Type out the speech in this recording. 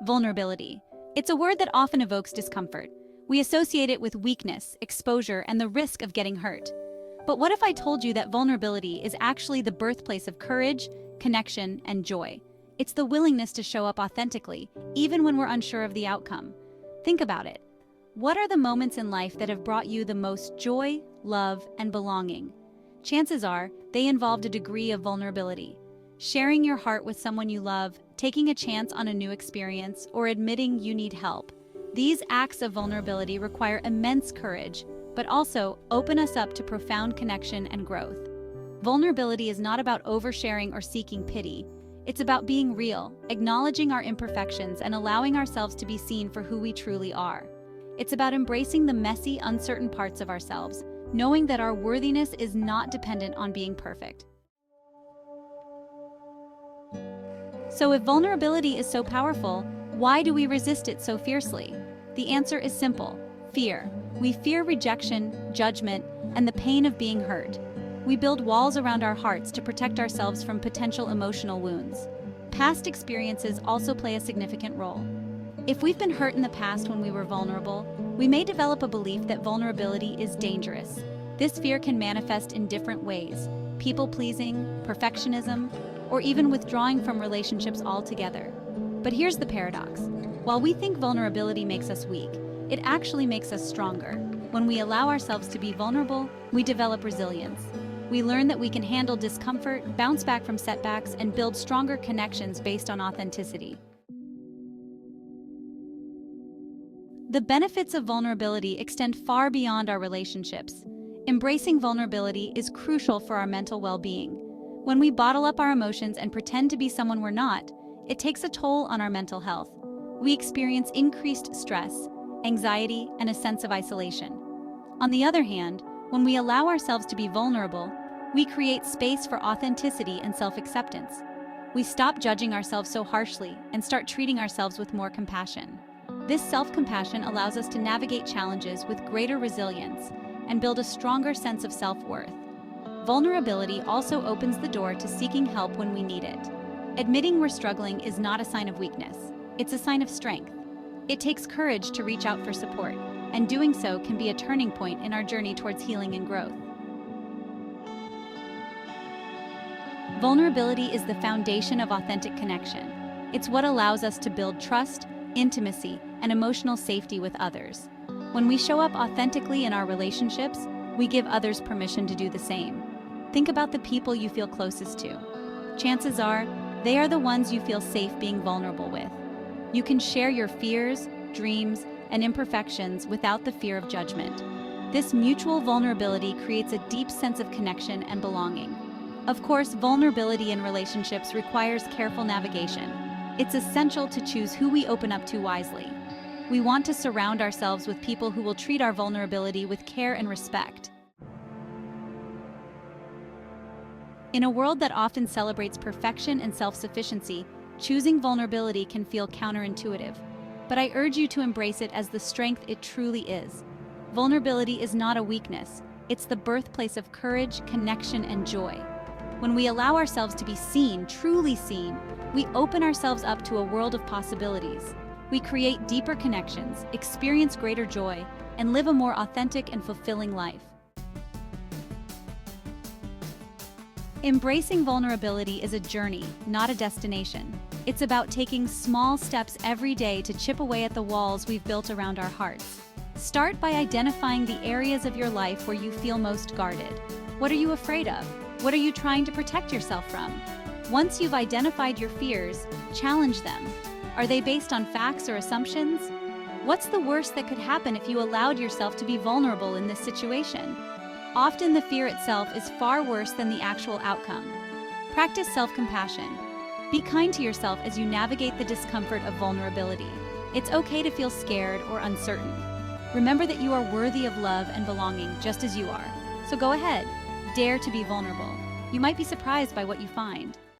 Vulnerability. It's a word that often evokes discomfort. We associate it with weakness, exposure, and the risk of getting hurt. But what if I told you that vulnerability is actually the birthplace of courage, connection, and joy? It's the willingness to show up authentically, even when we're unsure of the outcome. Think about it. What are the moments in life that have brought you the most joy, love, and belonging? Chances are, they involved a degree of vulnerability. Sharing your heart with someone you love, taking a chance on a new experience, or admitting you need help. These acts of vulnerability require immense courage, but also open us up to profound connection and growth. Vulnerability is not about oversharing or seeking pity. It's about being real, acknowledging our imperfections, and allowing ourselves to be seen for who we truly are. It's about embracing the messy, uncertain parts of ourselves, knowing that our worthiness is not dependent on being perfect. So if vulnerability is so powerful, why do we resist it so fiercely? The answer is simple: fear. We fear rejection, judgment, and the pain of being hurt. We build walls around our hearts to protect ourselves from potential emotional wounds. Past experiences also play a significant role. If we've been hurt in the past when we were vulnerable, we may develop a belief that vulnerability is dangerous. This fear can manifest in different ways: people-pleasing, perfectionism, or even withdrawing from relationships altogether. But here's the paradox. While we think vulnerability makes us weak, it actually makes us stronger. When we allow ourselves to be vulnerable, we develop resilience. We learn that we can handle discomfort, bounce back from setbacks, and build stronger connections based on authenticity. The benefits of vulnerability extend far beyond our relationships. Embracing vulnerability is crucial for our mental well-being. When we bottle up our emotions and pretend to be someone we're not, it takes a toll on our mental health. We experience increased stress, anxiety, and a sense of isolation. On the other hand, when we allow ourselves to be vulnerable, we create space for authenticity and self-acceptance. We stop judging ourselves so harshly and start treating ourselves with more compassion. This self-compassion allows us to navigate challenges with greater resilience and build a stronger sense of self-worth. Vulnerability also opens the door to seeking help when we need it. Admitting we're struggling is not a sign of weakness, it's a sign of strength. It takes courage to reach out for support, and doing so can be a turning point in our journey towards healing and growth. Vulnerability is the foundation of authentic connection. It's what allows us to build trust, intimacy, and emotional safety with others. When we show up authentically in our relationships, we give others permission to do the same. Think about the people you feel closest to. Chances are, they are the ones you feel safe being vulnerable with. You can share your fears, dreams, and imperfections without the fear of judgment. This mutual vulnerability creates a deep sense of connection and belonging. Of course, vulnerability in relationships requires careful navigation. It's essential to choose who we open up to wisely. We want to surround ourselves with people who will treat our vulnerability with care and respect. In a world that often celebrates perfection and self-sufficiency, choosing vulnerability can feel counterintuitive. But I urge you to embrace it as the strength it truly is. Vulnerability is not a weakness. It's the birthplace of courage, connection, and joy. When we allow ourselves to be seen, truly seen, we open ourselves up to a world of possibilities. We create deeper connections, experience greater joy, and live a more authentic and fulfilling life. Embracing vulnerability is a journey, not a destination. It's about taking small steps every day to chip away at the walls we've built around our hearts. Start by identifying the areas of your life where you feel most guarded. What are you afraid of? What are you trying to protect yourself from? Once you've identified your fears, challenge them. Are they based on facts or assumptions? What's the worst that could happen if you allowed yourself to be vulnerable in this situation? Often the fear itself is far worse than the actual outcome. Practice self-compassion. Be kind to yourself as you navigate the discomfort of vulnerability. It's okay to feel scared or uncertain. Remember that you are worthy of love and belonging just as you are. So go ahead, dare to be vulnerable. You might be surprised by what you find.